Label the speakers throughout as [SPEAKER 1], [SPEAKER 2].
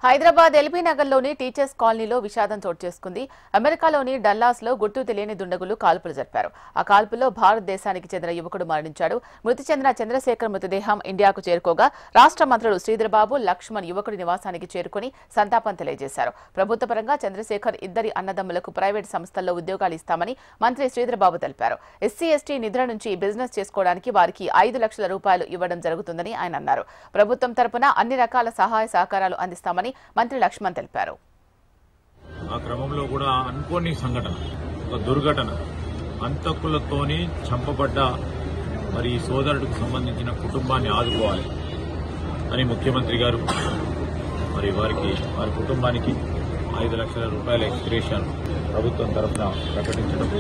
[SPEAKER 1] Hyderabad LB నగర్లోని teachers కాలనీలో విషాదం చోటు చేసుకుంది. అమెరికాలోని డల్లాస్లో గుర్తు తెలియని దుండగులు కాల్పులు జరిపారు. ఆ కాల్పుల్లో భారతదేశానికి చెందిన యువకుడు మరణించాడు. మృతి చెందిన చంద్రశేఖర్ మృతదేహం ఇండియాకు చేరుకోగా రాష్ట్ర మంత్రులు శ్రీధర్బాబు, లక్ష్మణ్ యువకుడి నివాసానికి చేరుకుని సంతాపం తెలియజేశారు. ప్రభుత్వ పరంగా చంద్రశేఖర్ ఇద్దరి అన్నదమ్ములకు ప్రైవేట్ సంస్థల్లో ఉద్యోగాలు ఇస్తామని మంత్రి శ్రీధర్బాబు తెలిపారు. ఎస్సీ ఎస్టీ నిధుల నుంచి బిజినెస్ చేసుకోవడానికి వారికి 5 లక్షల రూపాయలు ఇవ్వడం జరుగుతుందని ఆయన అన్నారు. ప్రభుత్వం తరపున అన్ని రకాల సహాయ సహకారాలు అందిస్తామని మంత్రి లక్ష్మణ్ తెలిపారు.
[SPEAKER 2] ఆ క్రమంలో కూడా అనుకోని సంఘటన, ఒక దుర్ఘటన, హంతకులతోని చంపబడ్డ మరి ఈ సోదరుడికి సంబంధించిన కుటుంబాన్ని ఆదుకోవాలి అని ముఖ్యమంత్రి గారు మరి వారి కుటుంబానికి 5 లక్షల రూపాయల ఎక్స్గ్రేషన్ ప్రభుత్వం తరఫున ప్రకటించడం,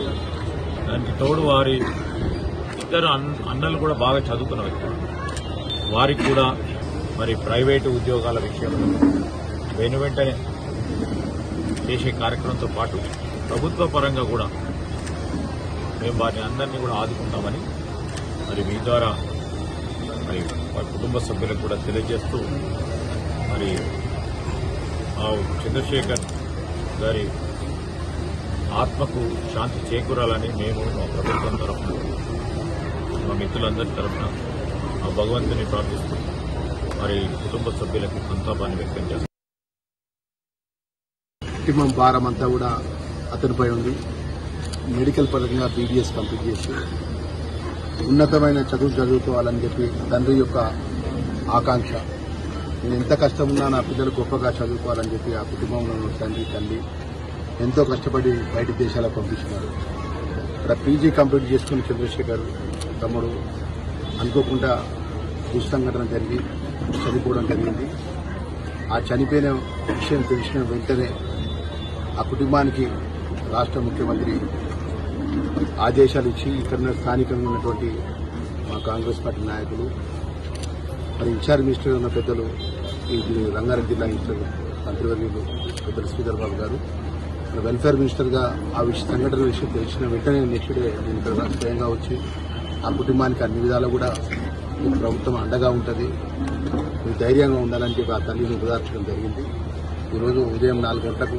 [SPEAKER 2] దానికి తోడు వారి ఇద్దరు అన్నలు కూడా బాగా చదువుకున్న వ్యక్తులు, వారికి కూడా మరి ప్రైవేటు ఉద్యోగాల విషయంలో వెంటనే చేసే కార్యక్రమంతో పాటు ప్రభుత్వ పరంగా కూడా మేము వారిని అందరినీ కూడా ఆదుకుంటామని మరి మీ ద్వారా మరి వారి కుటుంబ సభ్యులకు కూడా తెలియజేస్తూ మరి ఆ చంద్రశేఖర్ గారి ఆత్మకు శాంతి చేకూరాలని మేము మా ప్రభుత్వం తరఫున, మా మిత్రులందరి తరఫున ఆ భగవంతుని ప్రార్థిస్తూ మరి కుటుంబ సభ్యులకు సంతాపాన్ని వ్యక్తం చేస్తాం.
[SPEAKER 3] కుటుంబం భారం అంతా కూడా అతనిపై ఉంది. మెడికల్ పరంగా బీడీఎస్ కంప్లీట్ చేసి ఉన్నతమైన చదువుకోవాలని చెప్పి తండ్రి యొక్క ఆకాంక్ష. నేను ఎంత కష్టం ఉన్నా నా పిల్లలు గొప్పగా చదువుకోవాలని చెప్పి ఆ కుటుంబంలో ఉన్న తల్లి ఎంతో కష్టపడి బయట దేశాలకు పంపించినారు. ఇక్కడ పీజీ కంప్లీట్ చేసుకుని చంద్రశేఖర్ తమ్ముడు అనుకోకుండా దుస్సంఘటన జరిగి చనిపోవడం జరిగింది. ఆ చనిపోయిన విషయం తెలిసిన వెంటనే ఆ కుటుంబానికి రాష్ట్ర ముఖ్యమంత్రి ఆదేశాలు ఇచ్చి ఇక్కడ స్థానికంగా ఉన్నటువంటి మా కాంగ్రెస్ పార్టీ నాయకులు, మరి ఇన్ఛార్జ్ మినిస్టర్ ఉన్న పెద్దలు, ఈ రంగారెడ్డి జిల్లా ఇన్ఛార్జ్ మంత్రివర్యులు పెద్దలు శ్రీధర్బాబు గారు, వెల్ఫేర్ మినిస్టర్గా ఆ సంఘటన విషయం తెలిసిన వెంటనే నెక్స్ట్ డే నేను ఇక్కడ స్వయంగా వచ్చి ఆ కుటుంబానికి అన్ని విధాలు కూడా ప్రభుత్వం అండగా ఉంటుంది, మీరు ధైర్యంగా ఉండాలని చెప్పి ఆ తల్లిని ఓదార్చడం జరిగింది. ఈరోజు ఉదయం 4 గంటలకు